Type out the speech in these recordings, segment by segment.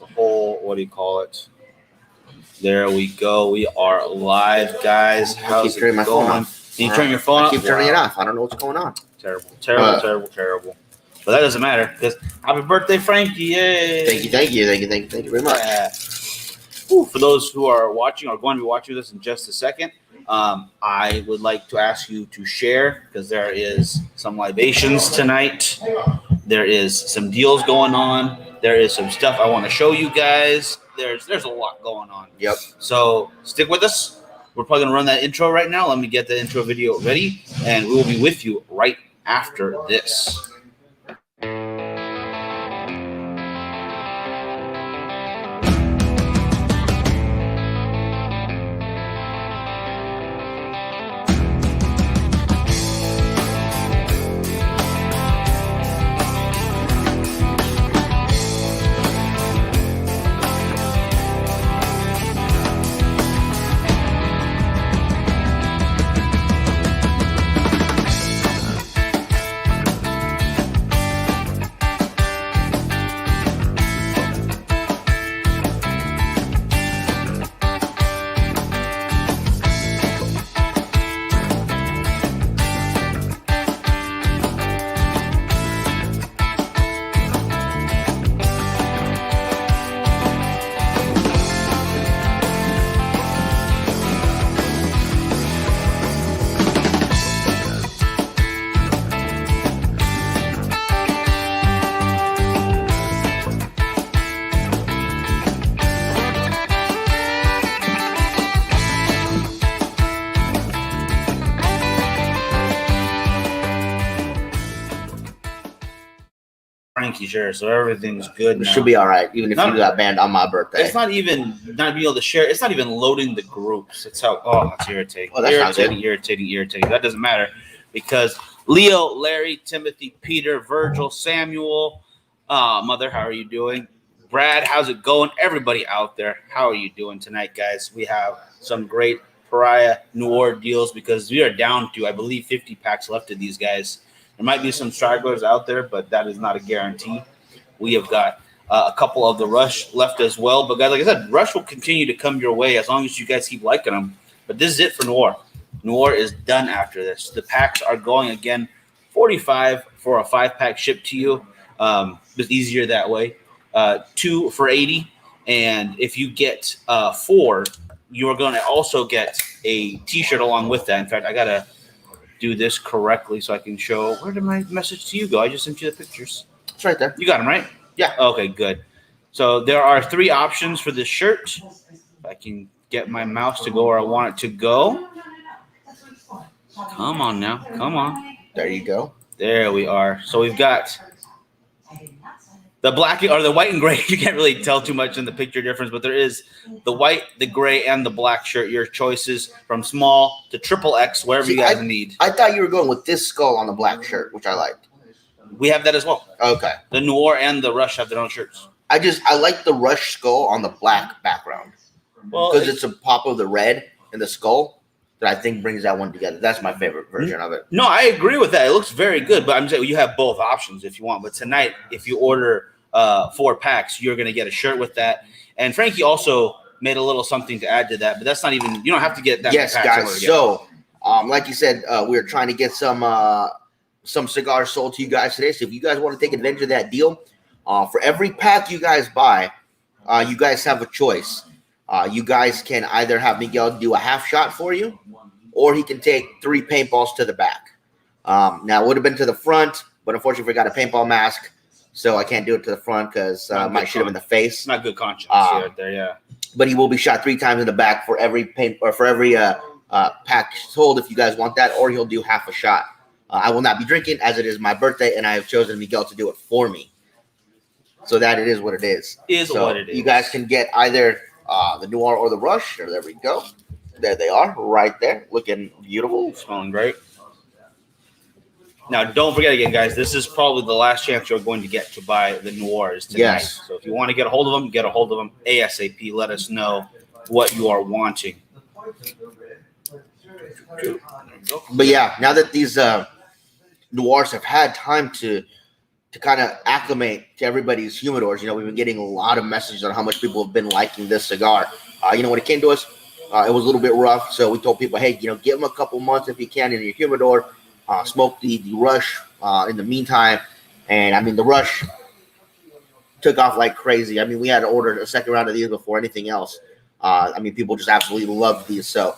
the whole, what do you call it? There we go. We are live, guys. How's it going? Can you turn your phone off? I keep turning it off. I don't know what's going on. Terrible. But that doesn't matter because happy birthday, Frankie. Yay. Thank you very much. For those who are watching or going to be watching this in just a second, I would like to ask you to share because there is some libations tonight. There is some deals going on. There is some stuff I want to show you guys. There's a lot going on. Yep. So stick with us. We're probably gonna run that intro right now. Let me get the intro video ready, and we will be with you right after this. Frankie, sure. So everything's good. It should be all right, even if you got banned on my birthday. It's not even not being able to share. It's not even loading the groups. It's how it's irritating. Oh, that's irritating. That doesn't matter because Leo, Larry, Timothy, Peter, Virgil, Samuel, Mother, how are you doing? Brad, how's it going? Everybody out there, how are you doing tonight, guys? We have some great Pariah Noir deals because we are down to, I believe, 50 packs left of these guys. There might be some stragglers out there, but that is not a guarantee. We have got a couple of the Rush left as well. But, guys, like I said, Rush will continue to come your way as long as you guys keep liking them. But this is it for Noir. Noir is done after this. The packs are going again, 45 for a 5-pack shipped to you. It's easier that way. 2 for 80. And if you get 4, you're going to also get a T-shirt along with that. In fact, I got to do this correctly so I can show. Where did my message to you go? I just sent you the pictures. It's right there. You got them, right? Yeah. Okay, good. So there are 3 options for this shirt. If I can get my mouse to go where I want it to go. Come on now. Come on. There you go. There we are. So we've got the black or the white and gray. You can't really tell too much in the picture difference, but there is the white, the gray, and the black shirt. Your choices from small to XXX, wherever you guys need. I thought you were going with this skull on the black shirt, which I liked. We have that as well. Okay. The Noir and the Rush have their own shirts. I like the Rush skull on the black background. Well, because it's a pop of the red in the skull that I think brings that one together. That's my favorite version of it. No, I agree with that. It looks very good, but I'm saying you have both options if you want. But tonight, if you order 4 packs, you're going to get a shirt with that. And Frankie also made a little something to add to that, but that's not even, you don't have to get that. Yes, guys. So, like you said, we're trying to get some cigars sold to you guys today. So if you guys want to take advantage of that deal, for every pack you guys buy, you guys have a choice. You guys can either have Miguel do a half shot for you, or he can take 3 paintballs to the back. Now, it would have been to the front, but unfortunately, we got a paintball mask. So I can't do it to the front because I might shoot him in the face. Not good conscience right there, yeah. But he will be shot 3 times in the back for every paint or for every pack sold if you guys want that, or he'll do half a shot. I will not be drinking as it is my birthday, and I have chosen Miguel to do it for me. So that it is what it is. What it is. You guys can get either the Noir or the Rush. There we go. There they are, right there, looking beautiful, smelling great. Now, don't forget again, guys, this is probably the last chance you're going to get to buy the Noirs tonight. Yes. So if you want to get a hold of them, get a hold of them ASAP. Let us know what you are wanting. But yeah, now that these Noirs have had time to to kind of acclimate to everybody's humidors. We've been getting a lot of messages on how much people have been liking this cigar. When it came to us, it was a little bit rough. So we told people, hey, give them a couple months if you can in your humidor. Smoke the Rush in the meantime. And I mean, the Rush took off like crazy. I mean, we had to order a second round of these before anything else. People just absolutely loved these. So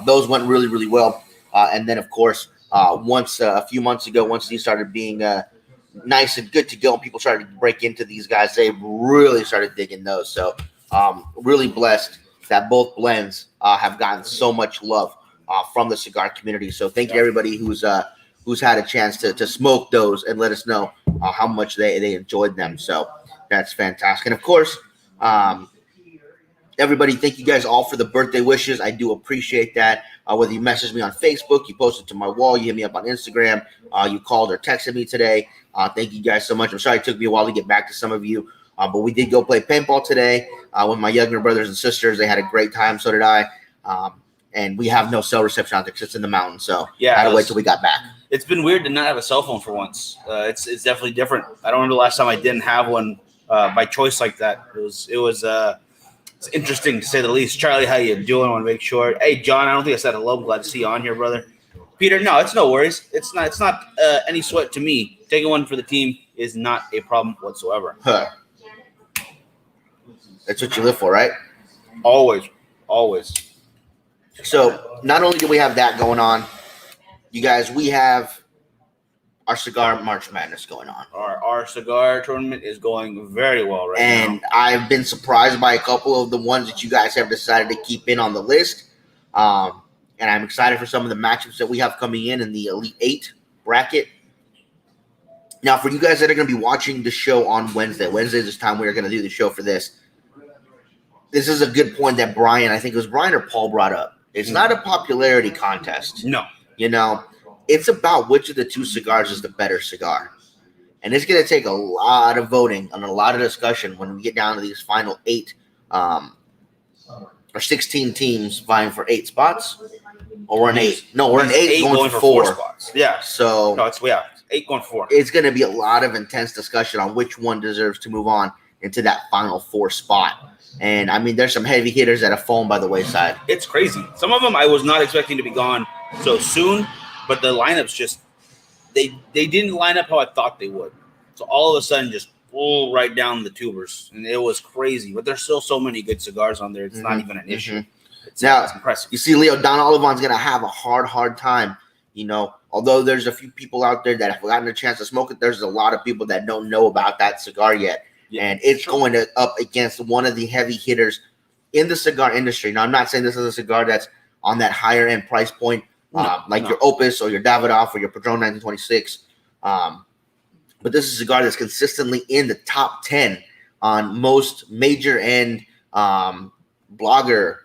those went really, really well. And then, of course, once a few months ago, once these started being nice and good to go, and people started to break into these guys, they really started digging those. So really blessed that both blends have gotten so much love from the cigar community. So thank you everybody who's had a chance to smoke those and let us know how much they enjoyed them. So that's fantastic. And of course, everybody, thank you guys all for the birthday wishes. I do appreciate that. Whether you messaged me on Facebook, you posted to my wall, you hit me up on Instagram, you called or texted me today. Thank you guys so much. I'm sorry it took me a while to get back to some of you, but we did go play paintball today with my younger brothers and sisters. They had a great time. So did I. And we have no cell reception out there because it's in the mountains. So I had to wait till we got back. It's been weird to not have a cell phone for once. It's definitely different. I don't remember the last time I didn't have one by choice like that. It was it's interesting to say the least. Charlie, how you doing? I want to make sure. Hey, John, I don't think I said hello. I'm glad to see you on here, brother. Peter, no, it's no worries. It's not any sweat to me. Taking one for the team is not a problem whatsoever. That's what you live for, right? Always. So not only do we have that going on, you guys, we have our Cigar March Madness going on. Our cigar tournament is going very well right now. And I've been surprised by a couple of the ones that you guys have decided to keep in on the list. And I'm excited for some of the matchups that we have coming in the Elite 8 bracket. Now, for you guys that are going to be watching the show on Wednesday is this time we are going to do the show for this. This is a good point that Brian, I think it was Brian or Paul, brought up. It's not a popularity contest. No. It's about which of the two cigars is the better cigar. And it's going to take a lot of voting and a lot of discussion when we get down to these final 8 or 16 teams vying for 8 spots. Or we're in 8. No, we're in 8 going for 4 spots. Yeah. So no, it's 8 going 4. It's going to be a lot of intense discussion on which one deserves to move on into that final 4 spot. And I mean, there's some heavy hitters that have fallen by the wayside. It's crazy. Some of them I was not expecting to be gone so soon, but the lineups just they didn't line up how I thought they would. So all of a sudden, just pull right down the tubers, and it was crazy. But there's still so many good cigars on there. It's not even an issue. It's impressive. You see, Leo, Don Olivon's going to have a hard time. Although there's a few people out there that have gotten a chance to smoke it, there's a lot of people that don't know about that cigar yet. Yeah, and it's going up against one of the heavy hitters in the cigar industry. Now, I'm not saying this is a cigar that's on that higher end price point, your Opus or your Davidoff or your Padron 1926. But this is a cigar that's consistently in the top 10 on most major end blogger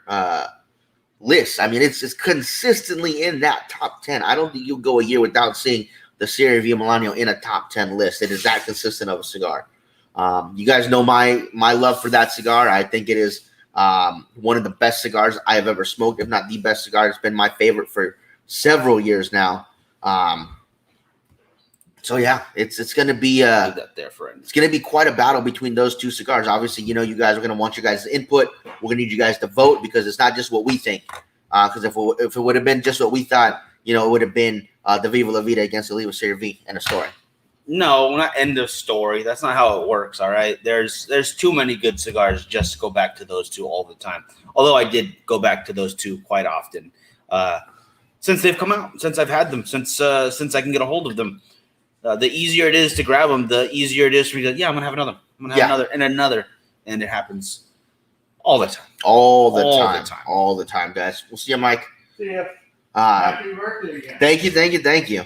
lists. I mean, it's consistently in that top 10. I don't think you'll go a year without seeing the Serie Via Milanio in a top 10 list. It is that consistent of a cigar. You guys know my love for that cigar. I think it is one of the best cigars I have ever smoked, if not the best cigar. It's been my favorite for several years now. So yeah, it's going to be it's going to be quite a battle between those two cigars. Obviously, you guys are going to want your guys' input. We're going to need you guys to vote because it's not just what we think. Because if it would have been just what we thought, it would have been the Viva La Vida against the Oliva Serie V and a story. No, not end of story. That's not how it works, all right? There's too many good cigars just to go back to those two all the time. Although I did go back to those two quite often since they've come out, since I've had them, since I can get a hold of them. The easier it is to grab them, the easier it is for me to go, I'm going to have another. I'm going to have another and another. And it happens all the time. All the time, guys. We'll see you, Mike. See ya. Happy birthday again. Thank you.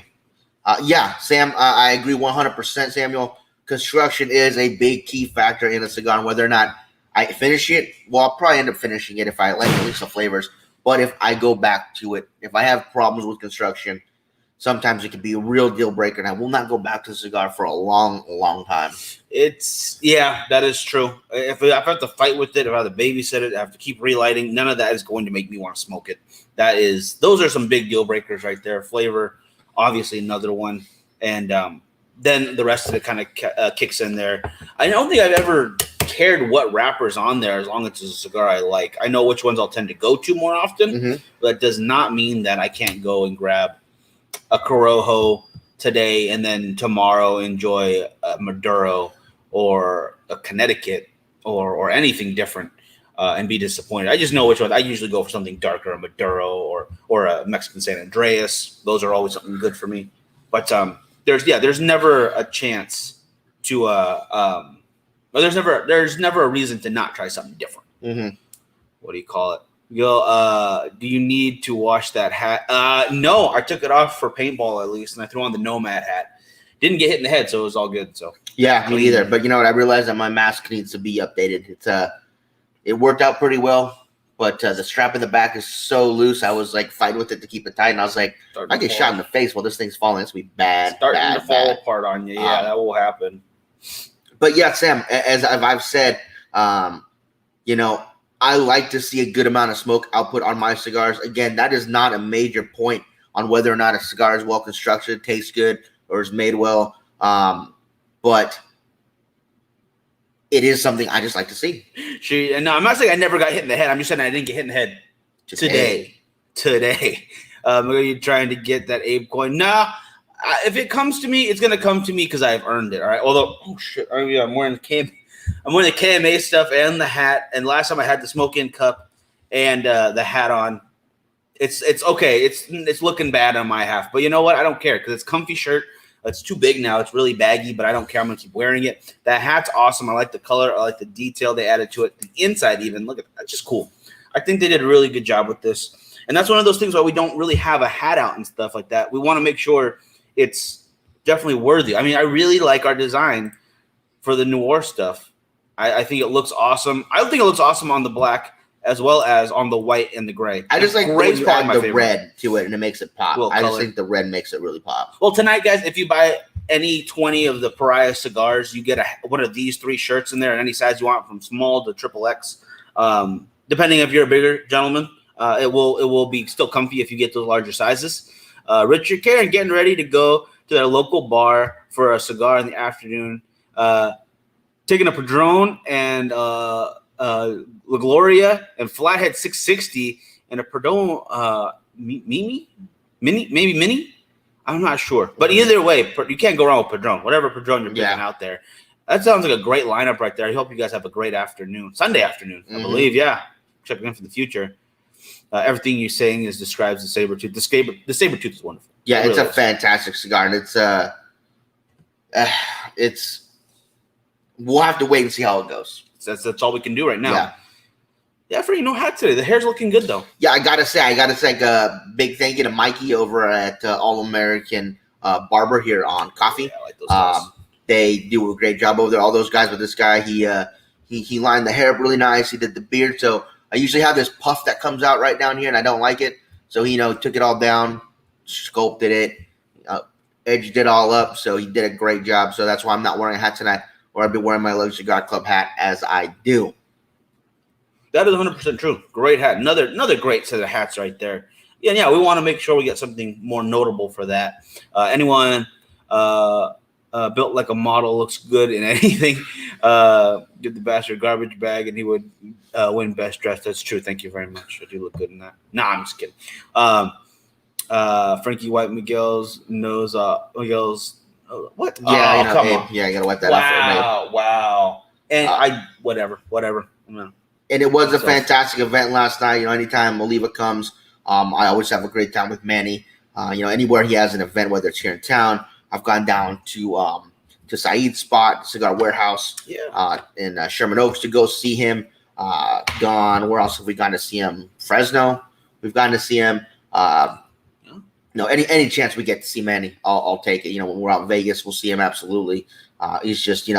Sam, I agree 100%, Samuel. Construction is a big key factor in a cigar. Whether or not I finish it, well, I'll probably end up finishing it if I like at least the flavors. But if I go back to it, if I have problems with construction, sometimes it can be a real deal breaker, and I will not go back to the cigar for a long, long time. That is true. If I have to fight with it, if I have to babysit it, I have to keep relighting, none of that is going to make me want to smoke it. Those are some big deal breakers right there. Flavor, obviously another one. And then the rest of it kind of kicks in there. I don't think I've ever cared what wrapper's on there as long as it's a cigar I like. I know which ones I'll tend to go to more often, but it does not mean that I can't go and grab a Corojo today and then tomorrow enjoy a Maduro or a Connecticut or anything different and be disappointed. I just know which one. I usually go for something darker, a Maduro or a Mexican San Andreas. Those are always something good for me. But there's never a chance to there's never a reason to not try something different. What do you call it? Do you need to wash that hat? No, I took it off for paintball at least, and I threw on the Nomad hat. Didn't get hit in the head, so it was all good. So yeah, me neither. But you know what? I realized that my mask needs to be updated. It worked out pretty well, but the strap in the back is so loose. I was like fighting with it to keep it tight, and I was like, I get shot in the face while this thing's falling. It's gonna be bad. Starting to fall apart on you. Yeah, that will happen. But yeah, Sam, as I've said, you know, I like to see a good amount of smoke output on my cigars. Again, that is not a major point on whether or not a cigar is well constructed, tastes good, or is made well. But it is something I just like to see. No, I'm not saying I never got hit in the head. I'm just saying I didn't get hit in the head today. Are you trying to get that Abe coin? Nah. If it comes to me, it's gonna come to me because I've earned it. All right. Although, I'm wearing the KMA stuff and the hat. And last time I had the smoke-in cup and the hat on. It's okay. It's looking bad on my half, but you know what? I don't care because it's a comfy shirt. It's too big now. It's really baggy, but I don't care. I'm gonna keep wearing it. That hat's awesome. I like the color. I like the detail they added to it. The inside, even look at that. It's just cool. I think they did a really good job with this. And that's one of those things where we don't really have a hat out and stuff like that. We want to make sure it's definitely worthy. I mean, I really like our design for the Noir stuff. I think it looks awesome. I think it looks awesome on the black as well as on the white and the gray. I just like when you add the red to it and it makes it pop. I just think the red makes it really pop. Well, tonight, guys, if you buy any 20 of the Pariah cigars, you get one of these 3 shirts in there in any size you want, from small to XXX. Depending if you're a bigger gentleman, it will be still comfy if you get those larger sizes. Richard Karen getting ready to go to their local bar for a cigar in the afternoon, taking a Padron and La Gloria and Flathead 660 and a Padron Mini. I'm not sure, but either way, you can't go wrong with Padron. Whatever Padron you're picking out there, that sounds like a great lineup right there. I hope you guys have a great afternoon, Sunday afternoon, I believe. Yeah, checking in for the future. Everything you're saying describes the saber tooth. The saber tooth is wonderful. Yeah, it's a fantastic cigar, and it's we'll have to wait and see how it goes. That's all we can do right now. Yeah, Frankie, no hat today. The hair's looking good though. Yeah, I gotta say a big thank you to Mikey over at All American Barber here on Coffee. Yeah, I like those guys. They do a great job over there. All those guys, with this guy, he lined the hair up really nice. He did the beard. So I usually have this puff that comes out right down here, and I don't like it. So he, took it all down, sculpted it, edged it all up. So he did a great job. So that's why I'm not wearing a hat tonight, or I'll be wearing my Luxury Cigar Club hat as I do. That is 100% true. Great hat. Another great set of hats right there. Yeah, we want to make sure we get something more notable for that. Anyone built like a model looks good in anything. Give the bastard garbage bag and he would win best dressed. That's true. Thank you very much. I do look good in that. Nah, I'm just kidding. Frankie White, Miguel's nose. Miguel's what? Yeah, come on. Yeah, I gotta wipe that off. Wow. And whatever. And it was a fantastic event last night. Anytime Oliva comes, I always have a great time with Manny. Anywhere he has an event, whether it's here in town, I've gone down to Saeed's spot, Cigar Warehouse, in Sherman Oaks to go see him. Where else have we gone to see him? Fresno. We've gone to see him. Any chance we get to see Manny, I'll take it. When we're out in Vegas, we'll see him absolutely. He's just,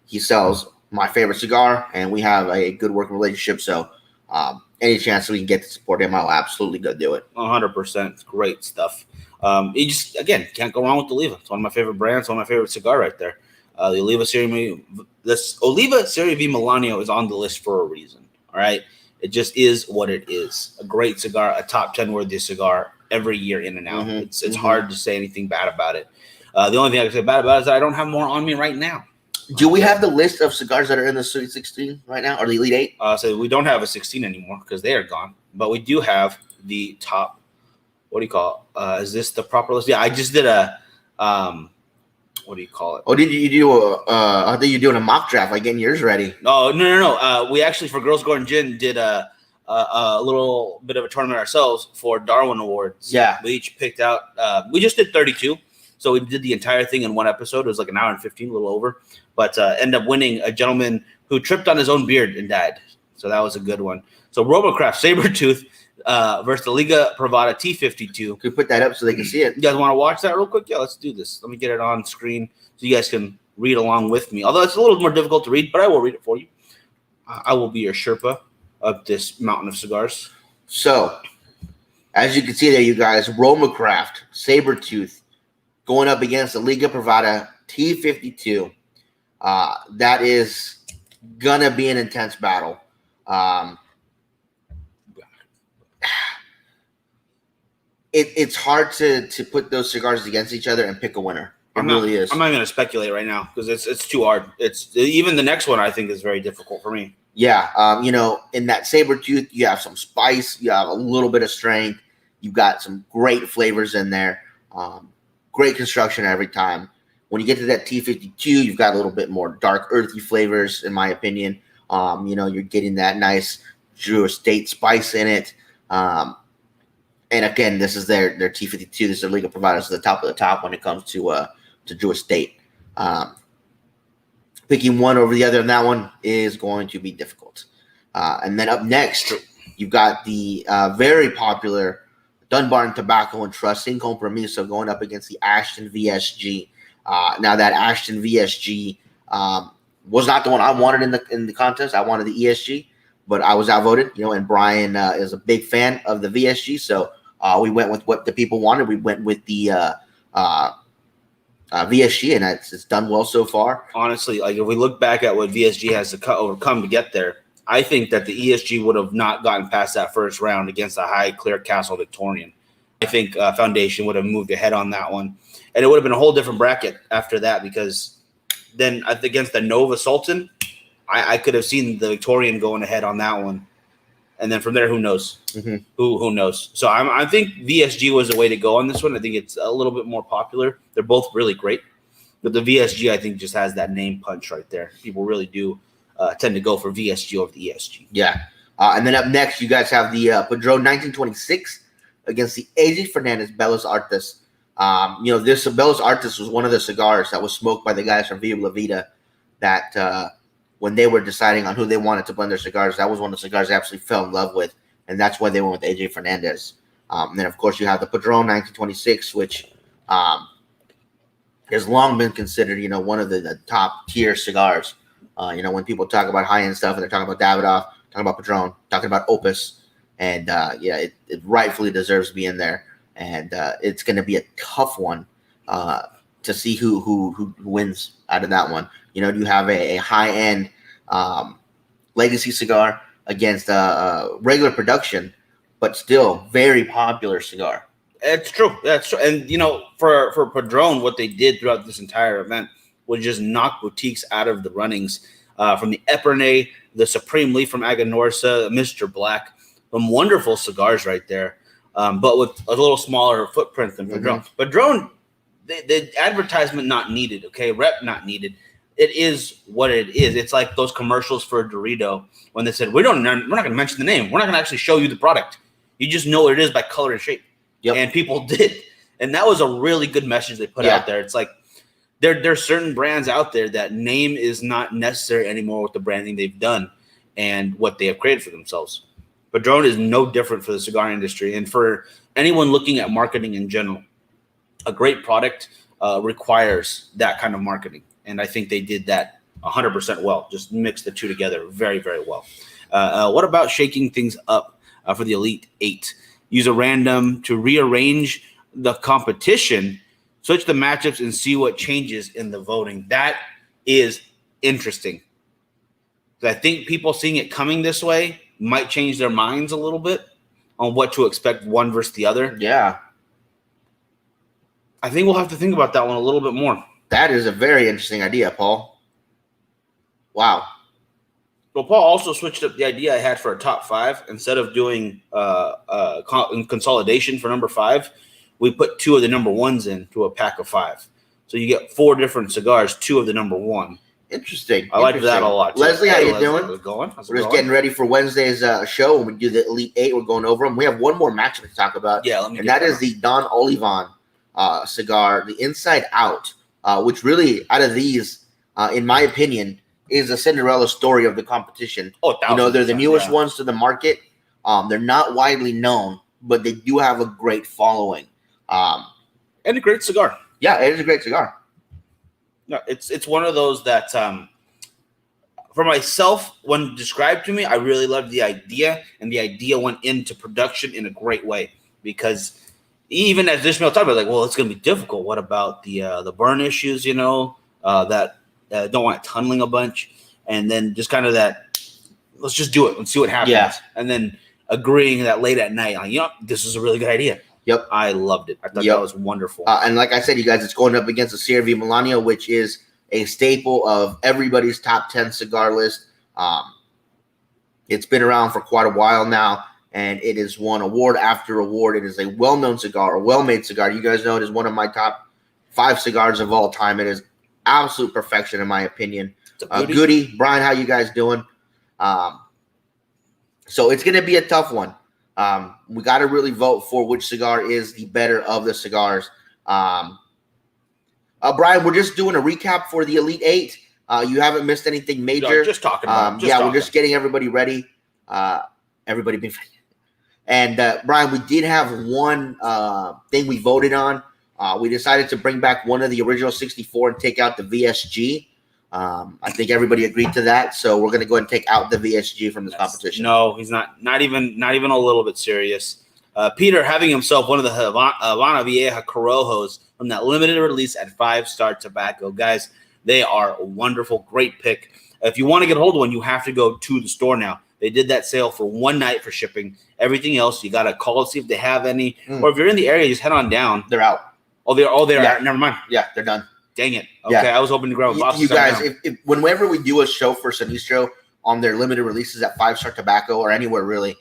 he sells my favorite cigar, and we have a good working relationship. So any chance we can get to support him, I'll absolutely go do it. 100%. It's great stuff. You just, again, can't go wrong with the Oliva. It's one of my favorite brands, one of my favorite cigar right there. The Oliva Serie V Milanio is on the list for a reason. All right. It just is what it is. A great cigar, a top 10 worthy cigar every year in and out. It's hard to say anything bad about it. The only thing I can say bad about it is that I don't have more on me right now. Do we have the list of cigars that are in the Sweet 16 right now, or the Elite 8? So we don't have a 16 anymore because they are gone. But we do have the top. What do you call it? Is this the proper list? Yeah, I just did a. What do you call it? Oh, did you do a? I think you're doing a mock draft, like getting yours ready. Oh no. We actually for Girls Gordon Gin did a little bit of a tournament ourselves for Darwin Awards. Yeah, we each picked out. We just did 32, so we did the entire thing in one episode. It was like an hour and 15, a little over. But ended up winning a gentleman who tripped on his own beard and died. So that was a good one. So Robocraft Sabretooth versus the Liga Privada T52. Could we put that up so they can see it? You guys want to watch that real quick? Yeah, let's do this. Let me get it on screen so you guys can read along with me. Although it's a little more difficult to read, but I will read it for you. I will be your Sherpa of this mountain of cigars. So, as you can see there, you guys, Romacraft Sabretooth going up against the Liga Privada T52. That is gonna be an intense battle. It's hard to put those cigars against each other and pick a winner. It really is. I'm not going to speculate right now because it's too hard. It's even the next one I think is very difficult for me. Yeah, in that Sabretooth, you have some spice, you have a little bit of strength, you've got some great flavors in there, great construction every time. When you get to that T52, you've got a little bit more dark, earthy flavors, in my opinion. You're getting that nice Drew Estate spice in it. And again, this is their T52. This is their Liga Privada, so the top of the top when it comes to Drew Estate. Picking one over the other on that one is going to be difficult. And then up next, you've got the very popular Dunbar and Tobacco and Trust Sin Compromiso going up against the Ashton VSG. Now that Ashton VSG was not the one I wanted in the contest. I wanted the ESG, but I was outvoted. And Brian is a big fan of the VSG, so we went with what the people wanted. We went with the VSG, and it's done well so far. Honestly, like if we look back at what VSG has to overcome to get there, I think that the ESG would have not gotten past that first round against a high Clear Castle Victorian. I think Foundation would have moved ahead on that one. And it would have been a whole different bracket after that because then against the Nova Sultan, I could have seen the Victorian going ahead on that one. And then from there, who knows? Mm-hmm. Who knows? So I think VSG was the way to go on this one. I think it's a little bit more popular. They're both really great. But the VSG, I think, just has that name punch right there. People really do tend to go for VSG over the ESG. Yeah. And then up next, you guys have the Padron 1926 against the AJ Fernandez Belos Artes. This Belos Artes was one of the cigars that was smoked by the guys from Viva La Vida that when they were deciding on who they wanted to blend their cigars, that was one of the cigars they absolutely fell in love with, and that's why they went with AJ Fernandez. And then, of course, you have the Padron 1926, which has long been considered, one of the top-tier cigars. When people talk about high-end stuff and they're talking about Davidoff, talking about Padron, talking about Opus, and, it rightfully deserves to be in there. And it's going to be a tough one to see who wins out of that one. You have a high-end legacy cigar against regular production, but still very popular cigar. It's true. That's true. And, for Padron, what they did throughout this entire event was just knock boutiques out of the runnings from the Epernay, the Supreme Leaf from Aganorsa, Mr. Black, some wonderful cigars right there. But with a little smaller footprint than Padron. Mm-hmm. Padron, the advertisement not needed, okay? Rep not needed. It is what it is. It's like those commercials for Dorito when they said, we're not going to mention the name. We're not going to actually show you the product. You just know what it is by color and shape. Yep. And people did. And that was a really good message they put out there. It's like there's certain brands out there that name is not necessary anymore with the branding they've done and what they have created for themselves. Padron is no different for the cigar industry. And for anyone looking at marketing in general, a great product requires that kind of marketing. And I think they did that 100% well. Just mix the two together very, very well. What about shaking things up for the Elite 8? Use a random to rearrange the competition, switch the matchups, and see what changes in the voting. That is interesting. I think people seeing it coming this way might change their minds a little bit on what to expect one versus the other. Yeah. I think we'll have to think about that one a little bit more. That is a very interesting idea, Paul. Wow. Well, Paul also switched up the idea I had for a top 5. Instead of doing consolidation for number 5, we put 2 of the number 1s into a pack of 5. So you get 4 different cigars, 2 of the number 1. Interesting. I like that a lot. Leslie, how you Leslie, doing? How's it going? We're just getting ready for Wednesday's show. When we do the Elite 8, we're going over them. We have one more matchup to talk about. Yeah, and that is the Don Olivan cigar, the Inside Out, which really, out of these, in my opinion, is a Cinderella story of the competition. Oh, they're the newest ones to the market. They're not widely known, but they do have a great following. And a great cigar. Yeah, it is a great cigar. No, it's one of those that, for myself, when described to me, I really loved the idea, and the idea went into production in a great way. Because even as Ishmael talked about, like, well, it's going to be difficult. What about the burn issues? That don't want it tunneling a bunch, and then just kind of that. Let's just do it and see what happens. Yeah. And then agreeing that late at night, like, this is a really good idea. Yep. I loved it. I thought that was wonderful. And like I said, you guys, it's going up against the CRV Melanio, which is a staple of everybody's top 10 cigar list. It's been around for quite a while now, and it has won award after award. It is a well-known cigar, a well-made cigar. You guys know it is one of my top 5 cigars of all time. It is absolute perfection, in my opinion. It's a goodie. Brian, how you guys doing? So it's going to be a tough one. We got to really vote for which cigar is the better of the cigars. Brian, we're just doing a recap for the Elite 8. You haven't missed anything major. No, just talking about it. We're just getting everybody ready. Everybody being and Brian, we did have one thing we voted on. We decided to bring back one of the original 64 and take out the VSG. I think everybody agreed to that, so we're going to go ahead and take out the VSG from this competition. No, he's not even a little bit serious. Peter having himself one of the Havana Vieja Corojos from that limited release at 5 Star Tobacco. Guys, they are a wonderful, great pick. If you want to get a hold of one, you have to go to the store now. They did that sale for one night for shipping. Everything else, you got to call and see if they have any. Or if you're in the area, just head on down. They're out. Oh, they're Yeah. out. Never mind. Yeah, they're done. Dang it. Okay, I was hoping to grab a box. You guys, if whenever we do a show for Sinistro on their limited releases at 5 Star Tobacco or anywhere really,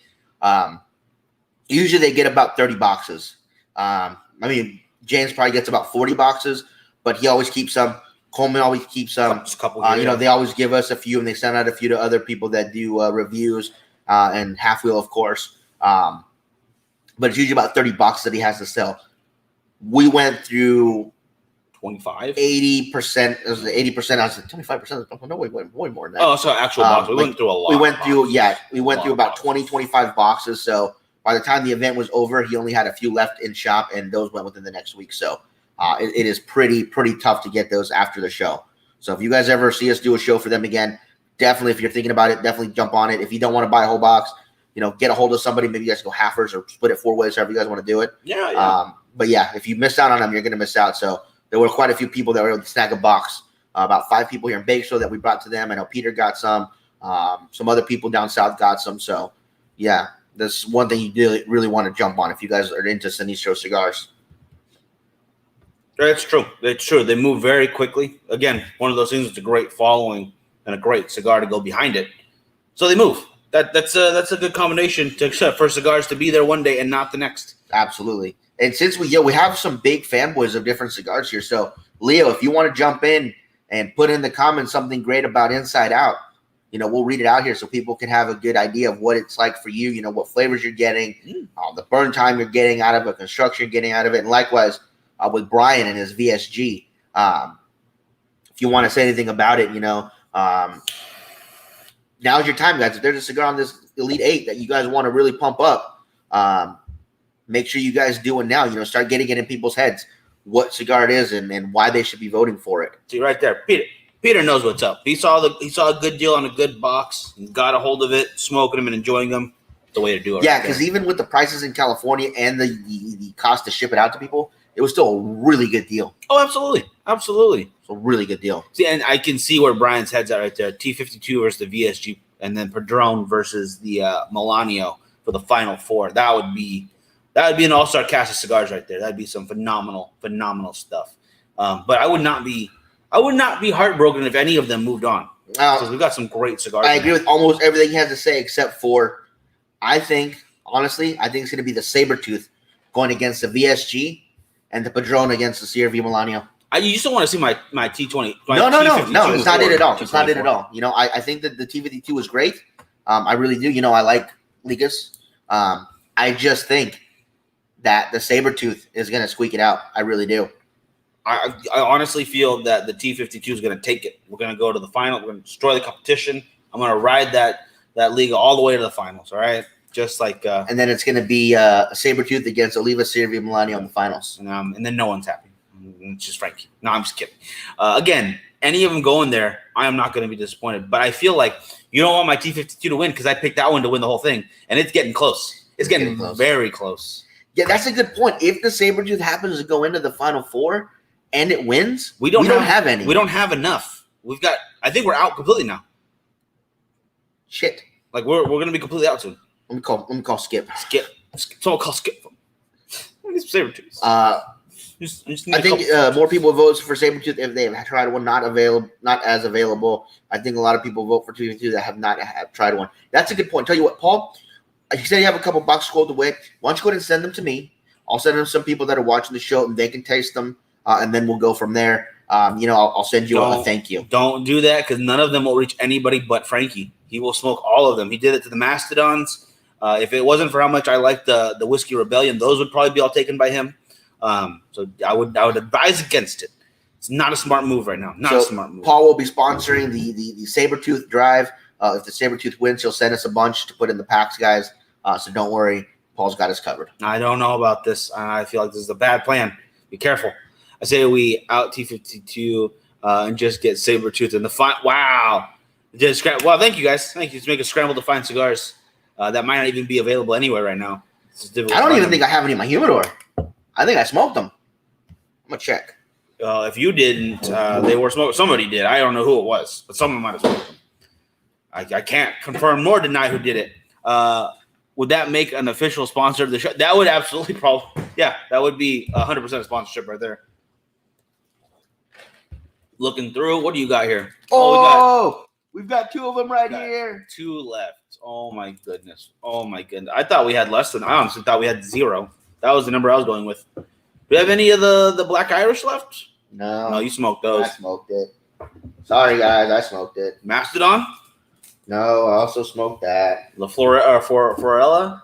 usually they get about 30 boxes. I mean, James probably gets about 40 boxes, but he always keeps some. Coleman always keeps some. Just a couple. They always give us a few, and they send out a few to other people that do reviews and Half Wheel, of course. But it's usually about 30 boxes that he has to sell. We went through 25, 80%. It was 80%. I was like 25%. No, we went way more than that. Oh, so actual box. We went through a lot. We went through about 20, 25 boxes. So by the time the event was over, he only had a few left in shop, and those went within the next week. So it is pretty tough to get those after the show. So if you guys ever see us do a show for them again, definitely, if you're thinking about it, definitely jump on it. If you don't want to buy a whole box, get a hold of somebody. Maybe you guys go halfers or split it 4 ways, however you guys want to do it. Yeah. But yeah, if you miss out on them, you're going to miss out. So there were quite a few people that were able to snag a box. About 5 people here in Bakersfield that we brought to them. I know Peter got some. Some other people down south got some. So yeah, that's one thing you really want to jump on if you guys are into Sinistro cigars. It's true. It's true. They move very quickly. Again, one of those things with a great following and a great cigar to go behind it. So they move. That's a good combination for cigars to be there one day and not the next. Absolutely. And since we have some big fanboys of different cigars here, so Leo, if you want to jump in and put in the comments something great about Inside Out, we'll read it out here so people can have a good idea of what it's like for you. What flavors you're getting, the burn time you're getting out of it, construction you're getting out of it, and likewise with Brian and his VSG. If you want to say anything about it, now's your time, guys. If there's a cigar on this Elite 8 that you guys want to really pump up, make sure you guys do it now. Start getting it in people's heads what cigar it is and why they should be voting for it. See right there, Peter knows what's up. He saw a good deal on a good box, and got a hold of it, smoking them and enjoying them. The way to do it. Yeah, because even with the prices in California and the cost to ship it out to people, it was still a really good deal. Oh, absolutely. It's a really good deal. See, and I can see where Brian's head's at right there. T52 versus the VSG, and then Padron versus the Melanio for the final 4. That would be That would be an all-star cast of cigars right there. That'd be some phenomenal stuff. But I would not be heartbroken if any of them moved on, because we got some great cigars. I agree with almost everything he has to say, except for, honestly, I think it's going to be the Sabertooth going against the VSG and the Padron against the Sierra V Milanio. You just don't want to see my T20. No, it's not it at all. It's not it at all. You know, I think that the T52 was great. I really do. You know, I like Ligas. I just think that the Sabertooth is going to squeak it out. I really do. I honestly feel that the T52 is going to take it. We're going to go to the final. We're going to destroy the competition. I'm going to ride that Liga all the way to the finals. All right, just like and then it's going to be a Sabertooth against Oliva Sierra V Milanio in the finals, and then no one's happy. It's just Frankie. No, I'm just kidding. Again, any of them going there, I am not going to be disappointed. But I feel like you don't want my T52 to win because I picked that one to win the whole thing, and it's getting close. It's getting very close. Yeah, that's a good point. If the Sabertooth happens to go into the Final Four and it wins, we don't have any. We don't have enough. I think we're out completely now. Shit. Like we're going to be completely out soon. Let me call Skip. Someone call Skip. Sabertooth. I think more people vote for Sabertooth if they have tried one, not as available. I think a lot of people vote for T52 that have not tried one. That's a good point. Tell you what, Paul, you said you have a couple bucks scrolled away. Why don't you go ahead and send them to me? I'll send them to some people that are watching the show, and they can taste them, and then we'll go from there. I'll send you a thank you. Don't do that because none of them will reach anybody but Frankie. He will smoke all of them. He did it to the Mastodons. If it wasn't for how much I like the Whiskey Rebellion, those would probably be all taken by him. So I would advise against it. It's not a smart move right now. Not a smart move. Paul will be sponsoring the Sabertooth drive. If the Sabertooth wins, he'll send us a bunch to put in the packs, guys. So don't worry. Paul's got us covered. I don't know about this. I feel like this is a bad plan. Be careful. I say we out T52 and just get Sabertooth in the final. Wow. Well, thank you, guys. Thank you. Just make a scramble to find cigars that might not even be available anywhere right now. I don't even think I have any in my humidor. I think I smoked them. I'm going to check. If you didn't, they were smoked. Somebody did. I don't know who it was, but someone might have smoked them. I can't confirm nor deny who did it. Would that make an official sponsor of the show? That would absolutely that would be 100% sponsorship right there. Looking through, what do you got here? We've got two of them right here. Two left. Oh my goodness. I thought we had less than. I honestly thought we had 0. That was the number I was going with. Do you have any of the Black Irish left? No, you smoked those. I smoked it. Sorry, guys, I smoked it. Mastodon? No, I also smoked that. La Florella?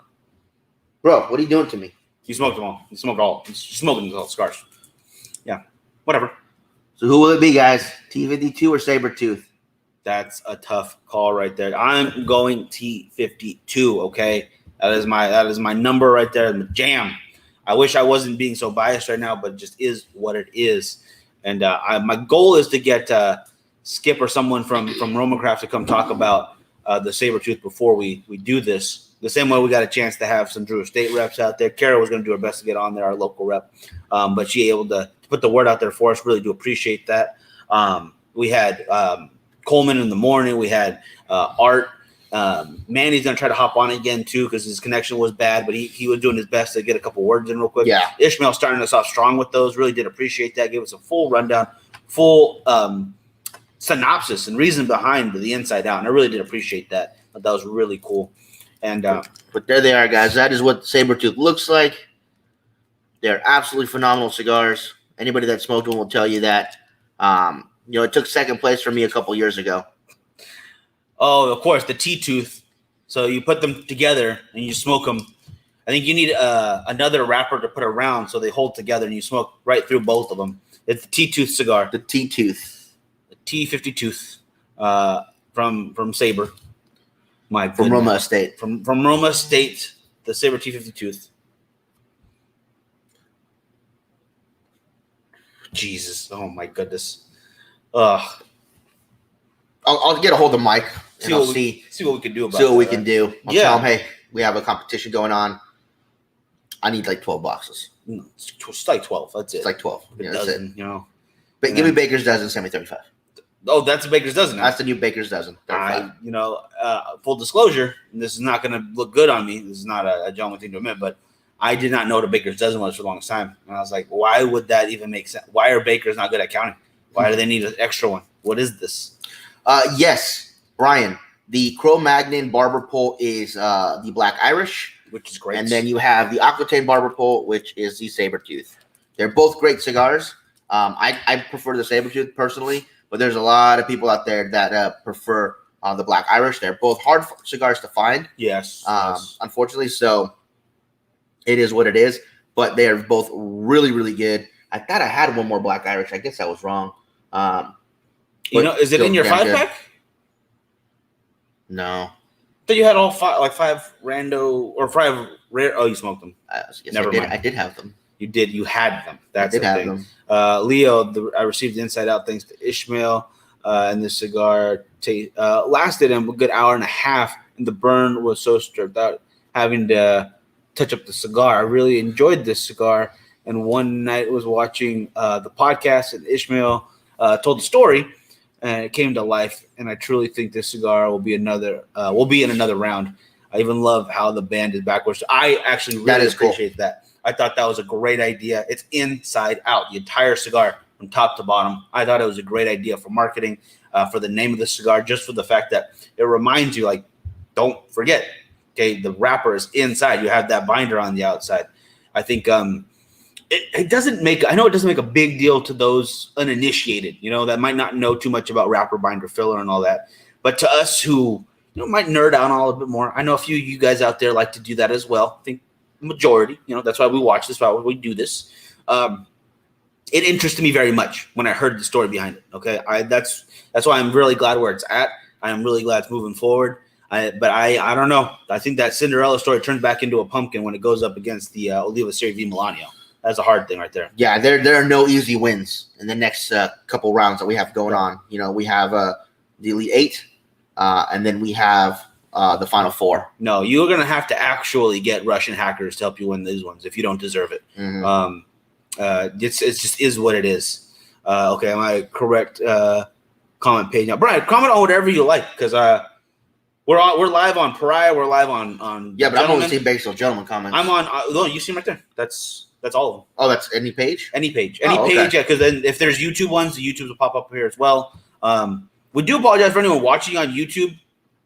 Bro, what are you doing to me? You smoked them all. You smoked all. You're smoking all cigars. Yeah, whatever. So who will it be, guys? T52 or Sabertooth? That's a tough call right there. I'm going T52, okay? That is my number right there, the jam. I wish I wasn't being so biased right now, but it just is what it is. And my goal is to get Skip or someone from Romacraft to come talk about the Sabertooth before we do this. The same way we got a chance to have some Drew Estate reps out there. Kara was going to do her best to get on there, our local rep. But she able to put the word out there for us. Really do appreciate that. We had Coleman in the morning. We had Art. Manny's going to try to hop on again, too, because his connection was bad. But he was doing his best to get a couple words in real quick. Yeah. Ishmael starting us off strong with those. Really did appreciate that. Gave us a full rundown, full synopsis and reason behind the Inside Out. And I really did appreciate that. That was really cool. And but there they are, guys. That is what Sabertooth looks like. They're absolutely phenomenal cigars. Anybody that smoked one will tell you that. It took second place for me a couple years ago. Oh, of course, the T-tooth. So you put them together and you smoke them. I think you need another wrapper to put around so they hold together and you smoke right through both of them. It's the T-tooth cigar. The T-tooth. The T-50 tooth from Saber. From Roma Estate. From Roma Estate, the Saber T-50 tooth. Jesus. Oh, my goodness. I'll get a hold of Mike and see what we can do about it. See what we can do. I'll Yeah. tell him, hey, we have a competition going on. I need like 12 boxes. No, it's like 12. That's it. It's like 12. If it doesn't, But give me Baker's Dozen, send me 35. Oh, that's a Baker's Dozen. That's the new Baker's Dozen. 35. Full disclosure, and this is not going to look good on me. This is not a gentleman thing to admit, but I did not know what a baker's dozen was for the longest time. And I was like, why would that even make sense? Why are bakers not good at counting? Why do they need an extra one? What is this? Yes, Brian. The Cro-Magnon barber pole is the Black Irish, Which is great. and then you have the Aquitaine barber pole, which is the Sabertooth. They're both great cigars. I prefer the Sabertooth personally, but there's a lot of people out there that prefer the Black Irish. They're both hard cigars to find. Yes. Unfortunately, so it is what it is. But they are both really, really good. I thought I had one more Black Irish. I guess I was wrong. Is it in your 5-pack? No. I thought you had all 5 rando or 5 rare. Oh, you smoked them. Yes, Never mind. I did have them. You did. You had them. That's I did the have thing. them. Leo, I received the Inside Out thanks to Ishmael, and the cigar lasted him a good hour and a half, and the burn was so stripped out, having to touch up the cigar. I really enjoyed this cigar, and one night I was watching the podcast, and Ishmael told the story, and it came to life. And I truly think this cigar will be in another round. I even love how the band is backwards. I actually really appreciate that. I thought that was a great idea. It's inside out, the entire cigar from top to bottom. I thought it was a great idea for marketing, for the name of the cigar, just for the fact that it reminds you, like, don't forget, okay, the wrapper is inside. You have that binder on the outside. I think it doesn't make a big deal to those uninitiated, that might not know too much about wrapper, binder, filler, and all that. But to us who might nerd out on a little bit more, I know a few of you guys out there like to do that as well. I think majority, that's why we watch this, why we do this. It interested me very much when I heard the story behind it. Okay, that's why I'm really glad where it's at. I am really glad it's moving forward. But I don't know. I think that Cinderella story turns back into a pumpkin when it goes up against the Oliva Serie V Milanio. That's a hard thing right there. Yeah, there are no easy wins in the next couple rounds that we have going on. We have the Elite 8, and then we have the Final 4. No, you're going to have to actually get Russian hackers to help you win these ones if you don't deserve it. Mm-hmm. It's just is what it is. Okay, am I correct? Comment page now, Brian. Comment on whatever you like, because we're live on Pariah. We're live on. Yeah, but I'm only seeing based on gentleman comments. I'm on. No, you see them right there. That's all of them. Oh, that's any page. Any page. Yeah. Because then if there's YouTube ones, the YouTubes will pop up here as well. We do apologize for anyone watching on YouTube.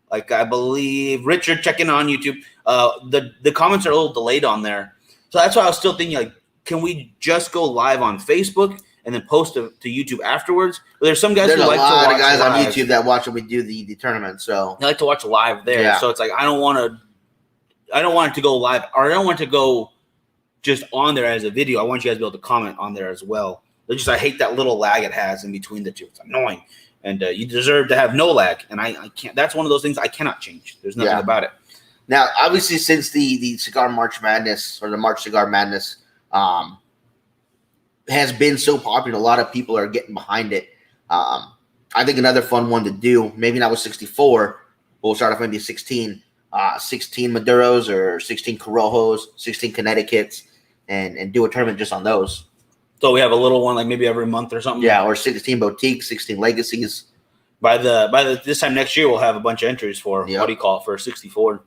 Like, I believe Richard checking on YouTube. The comments are a little delayed on there, so that's why I was still thinking, like, can we just go live on Facebook and then post to YouTube afterwards? But there's some guys who like to watch. There's a lot of guys on YouTube that watch when we do the tournament, so they like to watch live there. Yeah. So it's like I don't want it to go live, or I don't want it to go just on there as a video. I want you guys to be able to comment on there as well. I hate that little lag it has in between the two. It's annoying. And you deserve to have no lag, and I can't. That's one of those things I cannot change. There's nothing about it. Now, obviously, since the Cigar March Madness or the March Cigar Madness has been so popular, a lot of people are getting behind it. I think another fun one to do, maybe not with 64, but we'll start off maybe 16 Maduros or 16 Corojos, 16 Connecticut's, and do a tournament just on those. So we have a little one, like maybe every month or something. Yeah, or 16 boutiques, 16 legacies. By this time next year, we'll have a bunch of entries for what do you call it, for 64.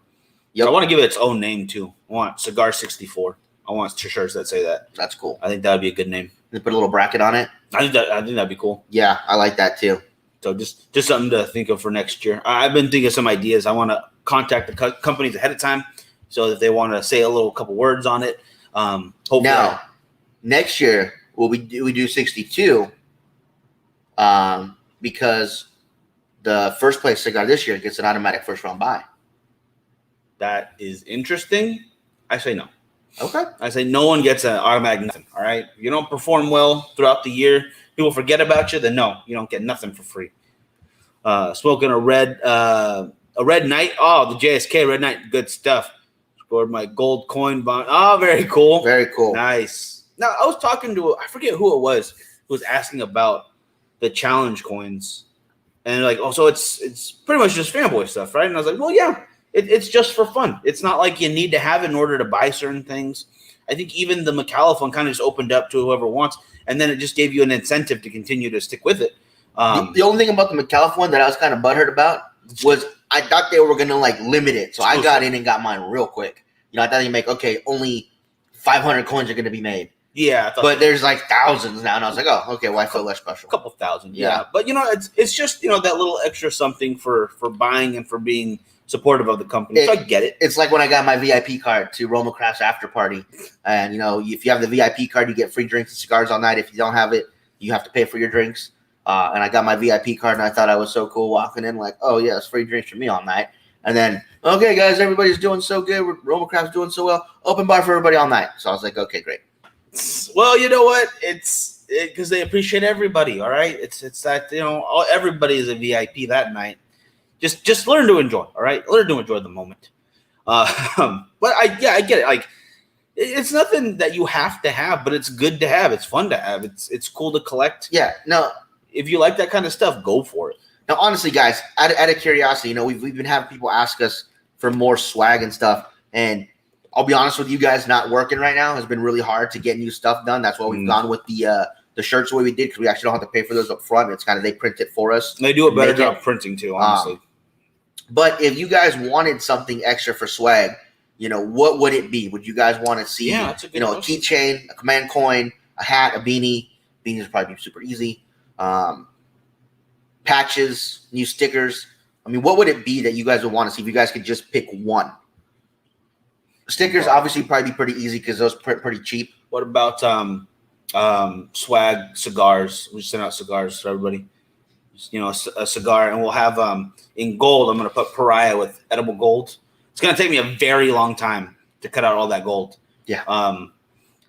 Yep. So I want to give it its own name too. I want Cigar 64. I want shirts that say that. That's cool. I think that would be a good name. And put a little bracket on it. I think that'd be cool. Yeah, I like that too. So just something to think of for next year. I've been thinking of some ideas. I want to contact the companies ahead of time, so that they want to say a couple words on it. Hopefully. Now, next year we do 62, because the first place cigar this year gets an automatic first round buy. That is interesting. I say no. Okay. I say no one gets an automatic nothing. All right. If you don't perform well throughout the year, people forget about you. Then no, you don't get nothing for free. Smoking a red night. Oh, the JSK red night, good stuff. Scored my gold coin bond. Oh, very cool. Very cool. Nice. Now I was talking to I forget who it was who was asking about the challenge coins, and like, oh, so it's pretty much just fanboy stuff, right? And I was like, well, yeah. It's just for fun. It's not like you need to have it in order to buy certain things. I think even the McAuliffe one kind of just opened up to whoever wants, and then it just gave you an incentive to continue to stick with it. The only thing about the McAuliffe one that I was kind of butthurt about was I thought they were going to limit it. So I got in and got mine real quick. I thought they'd make, only 500 coins are going to be made. Yeah, I thought But there's like thousands now, and I was like, oh, okay, well, I feel less a special. couple thousand. Yeah. Yeah, but it's just that little extra something for buying and for being supportive of the company. So I get it. It's like when I got my VIP card to Roma Craft's after party, and if you have the VIP card, you get free drinks and cigars all night. If you don't have it, you have to pay for your drinks. And I got my VIP card, and I thought I was so cool walking in, like, oh yeah, it's free drinks for me all night. And then, okay, guys, everybody's doing so good. Roma Craft's doing so well. Open bar for everybody all night. So I was like, okay, great. Well, you know what? It's because they appreciate everybody. All right, it's that everybody is a VIP that night. Just learn to enjoy. All right, learn to enjoy the moment. But I get it. Like, it's nothing that you have to have, but it's good to have. It's fun to have. It's cool to collect. Yeah. No. If you like that kind of stuff, go for it. Now, honestly, guys, out of curiosity, we've been having people ask us for more swag and stuff, and I'll be honest with you guys, not working right now has been really hard to get new stuff done. That's why we've gone with the shirts the way we did, because we actually don't have to pay for those up front. It's kind of they print it for us. They do a better job printing too, honestly. But if you guys wanted something extra for swag, what would it be? Would you guys want to see, a keychain, a command coin, a hat, a beanie? Beanies would probably be super easy. Patches, new stickers. I mean, what would it be that you guys would want to see if you guys could just pick one? Stickers obviously probably be pretty easy because those print pretty cheap. What about swag cigars? We send out cigars to everybody. A cigar, and we'll have in gold. I'm going to put Pariah with edible gold. It's going to take me a very long time to cut out all that gold. Yeah.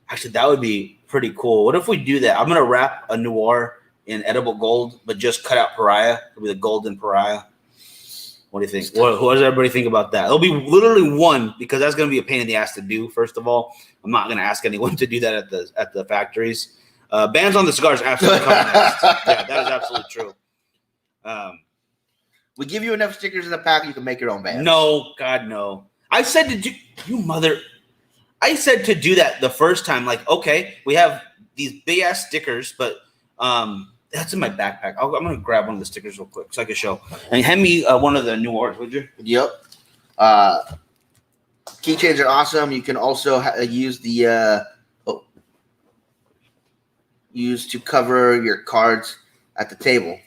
Actually, that would be pretty cool. What if we do that? I'm going to wrap a Noir in edible gold, but just cut out Pariah. It'll be the golden Pariah. What do you think? What does everybody think about that? It'll be literally one, because that's going to be a pain in the ass to do. First of all, I'm not going to ask anyone to do that at the factories. Bans on the cigars absolutely coming next. Yeah, that is absolutely true. We give you enough stickers in the pack, you can make your own bands. No, God, no. I said to do I said to do that the first time. Like, okay, we have these big ass stickers, but that's in my backpack. I'm gonna grab one of the stickers real quick so I can show. And hand me one of the Noirs, would you? Yep. Keychains are awesome. You can also use the use to cover your cards at the table.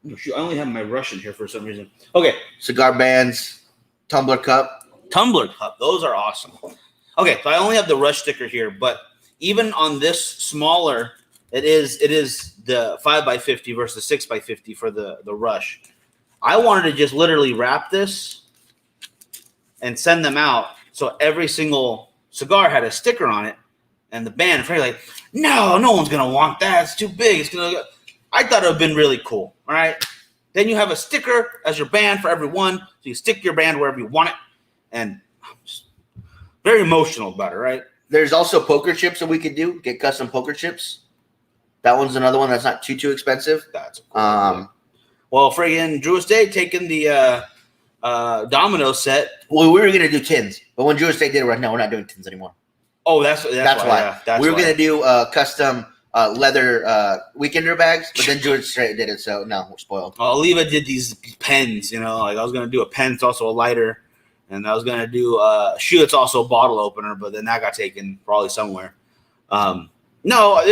Oh, shoot, I only have my Russian here for some reason. Okay. Cigar bands, tumbler cup. Tumbler cup. Those are awesome. Okay, so I only have the Rush sticker here, but even on this smaller, it is the 5x50 versus 6x50 for the Rush. I wanted to just literally wrap this and send them out so every single cigar had a sticker on it, and the band and Frankie like, no one's gonna want that. It's too big. It's gonna. I thought it would have been really cool. All right. Then you have a sticker as your band for everyone. So you stick your band wherever you want it. And I'm just very emotional about it, right? There's also poker chips that we could do. Get custom poker chips. That one's another one that's not too expensive. That's cool. Well, friggin' Drew Estate taking the domino set. Well, we were going to do tins. But when Drew Estate did it, no, we're not doing tins anymore. Oh, that's why. Yeah, that's we were going to do custom leather weekender bags, but then George Strait did it, so no, we're spoiled. Oliva did these pens, like I was gonna do a pen, it's also a lighter, and I was gonna do a shoe that's also a bottle opener, but then that got taken probably somewhere. No,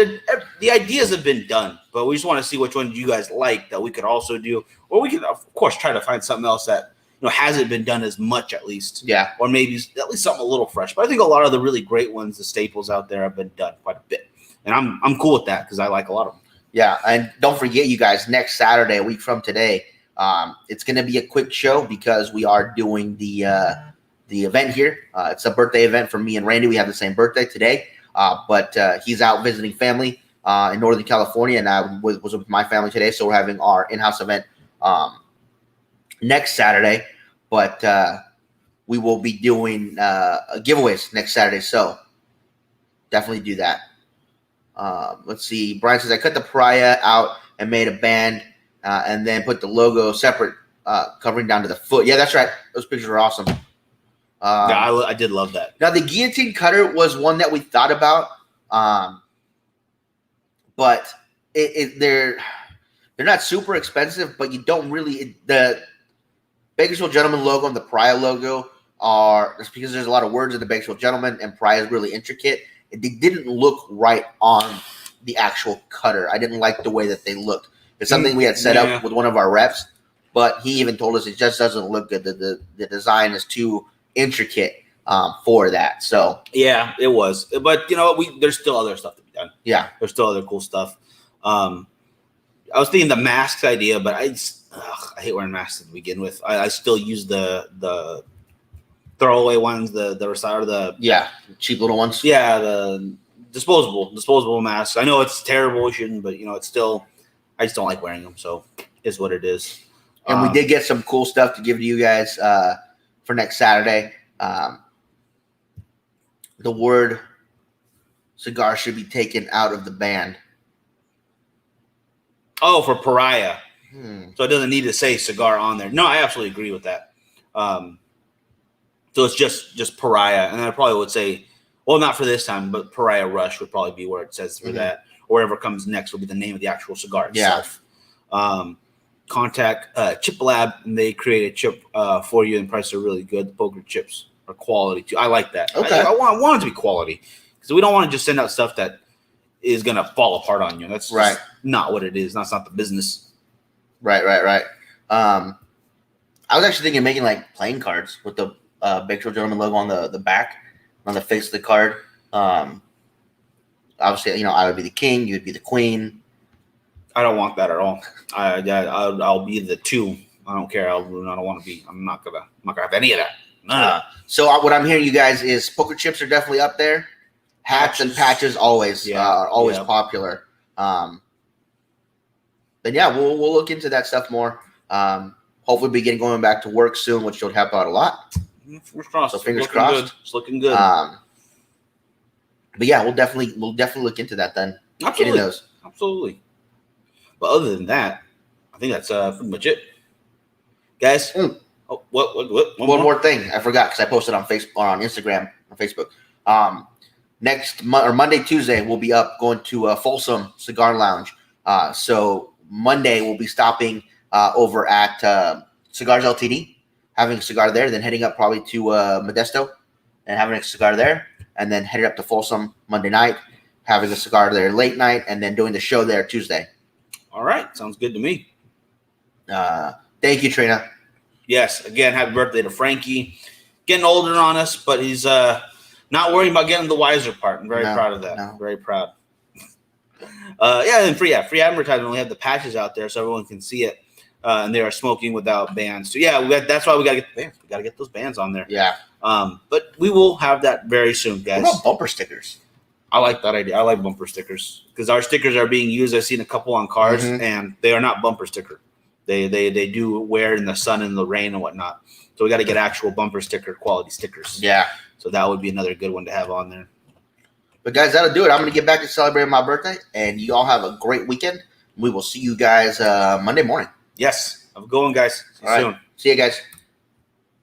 the ideas have been done, but we just want to see which one you guys like that we could also do, or we could of course try to find something else that hasn't been done as much at least. Yeah, or maybe at least something a little fresh. But I think a lot of the really great ones, the staples out there, have been done quite a bit. And I'm cool with that because I like a lot of them. Yeah, and don't forget, you guys, next Saturday, a week from today, it's going to be a quick show because we are doing the event here. It's a birthday event for me and Randy. We have the same birthday today, but he's out visiting family in Northern California, and I was with my family today, so we're having our in-house event next Saturday. But we will be doing giveaways next Saturday, so definitely do that. Let's see. Brian says, I cut the Pariah out and made a band and then put the logo separate, covering down to the foot. Yeah, that's right. Those pictures are awesome. Yeah, I did love that. Now, the guillotine cutter was one that we thought about, but they're not super expensive, but you don't really – the Bakersfield Gentleman logo and the Pariah logo are just because there's a lot of words in the Bakersfield Gentleman and Pariah is really intricate. It didn't look right on the actual cutter. I didn't like the way that they looked. It's something we had set up with one of our reps, but he even told us it just doesn't look good. The design is too intricate for that. So yeah, it was. But you know, there's still other stuff to be done. Yeah, there's still other cool stuff. I was thinking the masks idea, but I hate wearing masks to begin with. I still use the throwaway ones, the cheap little ones. Yeah, the disposable masks. I know it's terrible, you shouldn't, but you know, it's still. I just don't like wearing them, so is what it is. And we did get some cool stuff to give to you guys for next Saturday. The word cigar should be taken out of the band. Oh, for Pariah. So it doesn't need to say cigar on there. No, I absolutely agree with that. So it's just Pariah. And I probably would say, well, not for this time, but Pariah Rush would probably be where it says for that. Or whatever comes next will be the name of the actual cigar itself. Contact Chip Lab, and they create a chip for you, and prices are really good. The poker chips are quality too. I like that. Okay. I want it to be quality because we don't want to just send out stuff that is going to fall apart on you. That's just not what it is. That's not the business. Right. I was actually thinking of making like playing cards with the Bakersfield Gentleman logo on the back, on the face of the card. Obviously, you know, I would be the king, you would be the queen. I don't want that at all. I'll be the two. I don't care. I don't want to be. I'm not gonna have any of that. So what I'm hearing you guys is poker chips are definitely up there. Hats and patches always are always popular. Then we'll look into that stuff more. Hopefully, be going back to work soon, which should help out a lot. Fingers crossed. So fingers crossed. Good. It's looking good. But yeah, we'll definitely look into that then. Absolutely. But other than that, I think that's pretty much it, guys. Oh, what? One more thing I forgot because I posted on Facebook or on Instagram or Facebook. Next Monday, Tuesday, we'll be up going to Folsom Cigar Lounge. So Monday we'll be stopping over at Cigars Ltd, having a cigar there, then heading up probably to Modesto and having a cigar there, and then headed up to Folsom Monday night, having a cigar there late night, and then doing the show there Tuesday. All right. Sounds good to me. Thank you, Trina. Yes. Again, happy birthday to Frankie. Getting older on us, but he's not worrying about getting the wiser part. I'm very proud of that. No. Very proud. And free advertising. We have the patches out there so everyone can see it. And they are smoking without bands. So that's why we gotta get the bands. We gotta get those bands on there. Yeah. But we will have that very soon, guys. What about bumper stickers? I like that idea. I like bumper stickers because our stickers are being used. I've seen a couple on cars, and they are not bumper sticker. They do wear in the sun and the rain and whatnot. So we got to get actual bumper sticker quality stickers. Yeah. So that would be another good one to have on there. But guys, that'll do it. I'm going to get back to celebrating my birthday, and you all have a great weekend. We will see you guys Monday morning. Yes. Have a good one, guys. See you soon. See you guys.